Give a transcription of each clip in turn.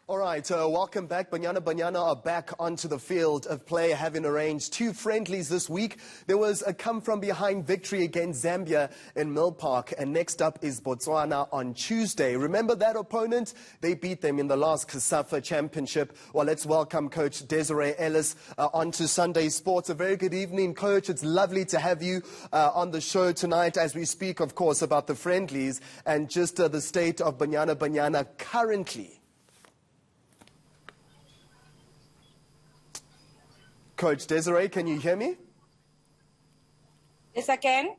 All right, welcome back. Banyana Banyana are back onto the field of play, having arranged 2 friendlies this week. There was a come-from-behind victory against Zambia in Mill Park, and next up is Botswana on Tuesday. Remember that opponent? They beat them in the last COSAFA Championship. Well, let's welcome Coach Desiree Ellis onto Sunday Sports. A very good evening, Coach. It's lovely to have you on the show tonight as we speak, of course, about the friendlies and just the state of Banyana Banyana currently. Coach Desiree, can you hear me? Yes, I can.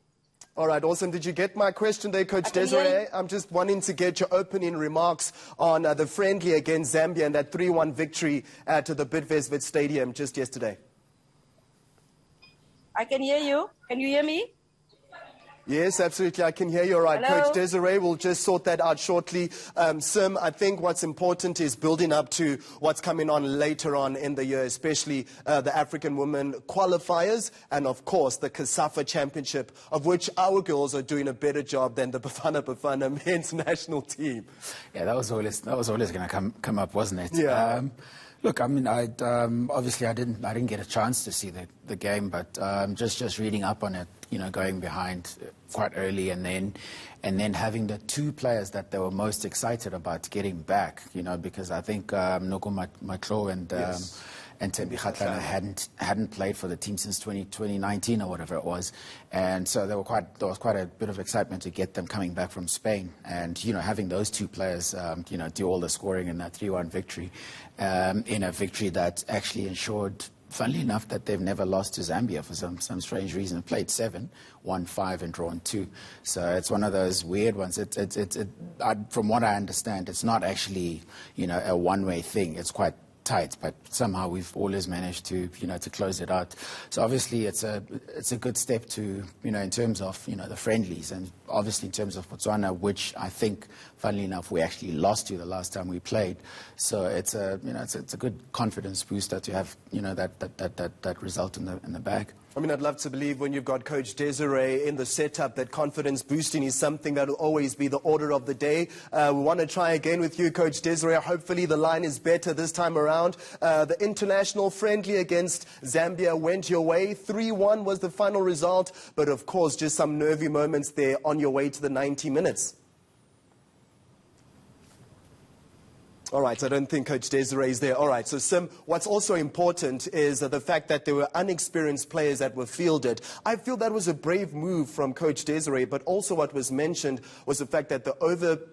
All right, awesome. Did you get my question there, Coach Desiree? I'm just wanting to get your opening remarks on the friendly against Zambia and that 3-1 victory at the Bidvest Stadium just yesterday. I can hear you. Can you hear me? Yes, absolutely. I can hear you all right. Hello? Coach Desiree, we'll just sort that out shortly. Sim, I think what's important is building up to what's coming on later on in the year, especially the African women qualifiers and, of course, the COSAFA Championship, of which our girls are doing a better job than the Bafana men's national team. Yeah, that was always going to come up, wasn't it? Yeah. Look, I mean, obviously I didn't get a chance to see the game, but just reading up on it, you know, going behind quite early, and then having the 2 players that they were most excited about getting back, you know, because I think Noko Matlo and Tembi Kgatlana hadn't played for the team since 2019 or whatever it was, and so there was quite a bit of excitement to get them coming back from Spain, and you know, having those 2 players you know, do all the scoring in that 3-1 victory, in a victory that actually ensured, funnily enough, that they've never lost to Zambia for some strange reason. Played 7, won 5 and drawn 2. So it's one of those weird ones. From what I understand, it's not actually, you know, a one-way thing. It's quite tight, but somehow we've always managed to, you know, to close it out. So obviously it's a good step to, you know, in terms of, you know, the friendlies, and obviously in terms of Botswana, which I think, funnily enough, we actually lost to the last time we played. So it's a, you know, it's a good confidence booster to have, you know, that result in the bag. I mean, I'd love to believe when you've got Coach Desiree in the setup that confidence boosting is something that will always be the order of the day. We want to try again with you, Coach Desiree. Hopefully the line is better this time around. The international friendly against Zambia went your way. 3-1 was the final result, but of course just some nervy moments there on your way to the 90 minutes. All right, I don't think Coach Desiree is there. All right, so Sim, what's also important is the fact that there were unexperienced players that were fielded. I feel that was a brave move from Coach Desiree, but also what was mentioned was the fact that the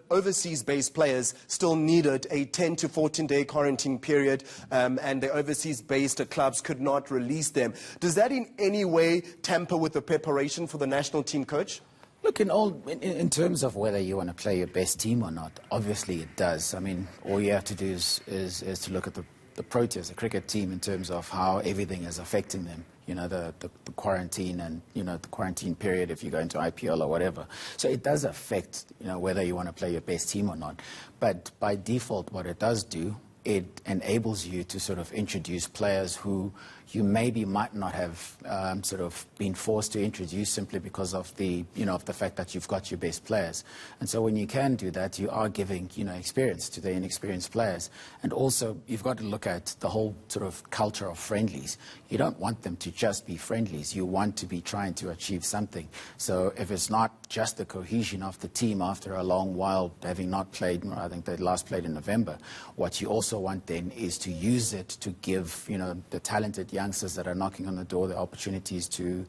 overseas-based players still needed a 10 to 14-day quarantine period, and the overseas-based clubs could not release them. Does that in any way tamper with the preparation for the national team, Coach? Look, in terms of whether you want to play your best team or not, obviously it does. I mean, all you have to do is to look at the Proteas, the cricket team, in terms of how everything is affecting them. You know, the quarantine and, you know, the quarantine period if you go into IPL or whatever. So it does affect, you know, whether you want to play your best team or not. But by default, what it does do, it enables you to sort of introduce players who you maybe might not have sort of been forced to introduce simply because of the, you know, of the fact that you've got your best players. And so when you can do that, you are giving, you know, experience to the inexperienced players. And also, you've got to look at the whole sort of culture of friendlies. You don't want them to just be friendlies. You want to be trying to achieve something. So if it's not just the cohesion of the team after a long while having not played, I think they last played in November, what you also want then is to use it to give, you know, the talented youngsters that are knocking on the door the opportunities to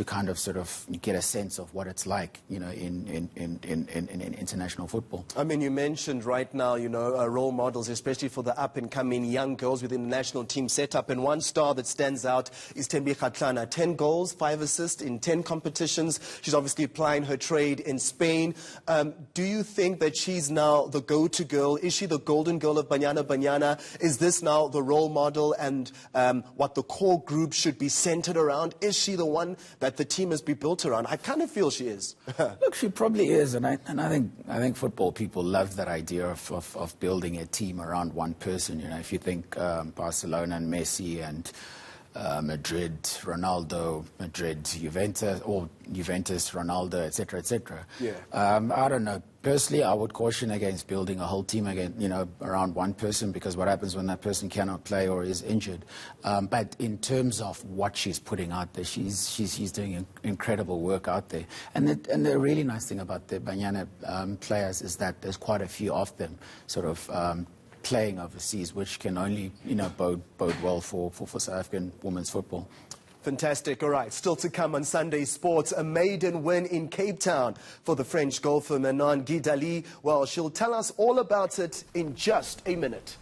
kind of sort of get a sense of what it's like, you know, in international football. I mean, you mentioned right now, you know, role models, especially for the up-and-coming young girls within the national team setup. And one star that stands out is Tembi Kgatlana. 10 goals, 5 assists in 10 competitions. She's obviously applying her trade in Spain. Do you think that she's now the go-to girl? Is she the golden girl of Banyana Banyana? Is this now the role model and what the core group should be centered around? Is she the one that the team must be built around? I kind of feel she is. Look, she probably is, and I think football people love that idea of building a team around one person. You know, if you think Barcelona and Messi and Madrid, Ronaldo, Madrid, Juventus, or Juventus, Ronaldo, etc., etc. Yeah. I don't know. Personally, I would caution against building a whole team around one person, because what happens when that person cannot play or is injured? But in terms of what she's putting out there, she's doing incredible work out there. And the really nice thing about the Banyana players is that there's quite a few of them sort of playing overseas, which can only bode well for South African women's football. Fantastic. All right. Still to come on Sunday Sports, a maiden win in Cape Town for the French golfer Manon Guidali. Well, she'll tell us all about it in just a minute.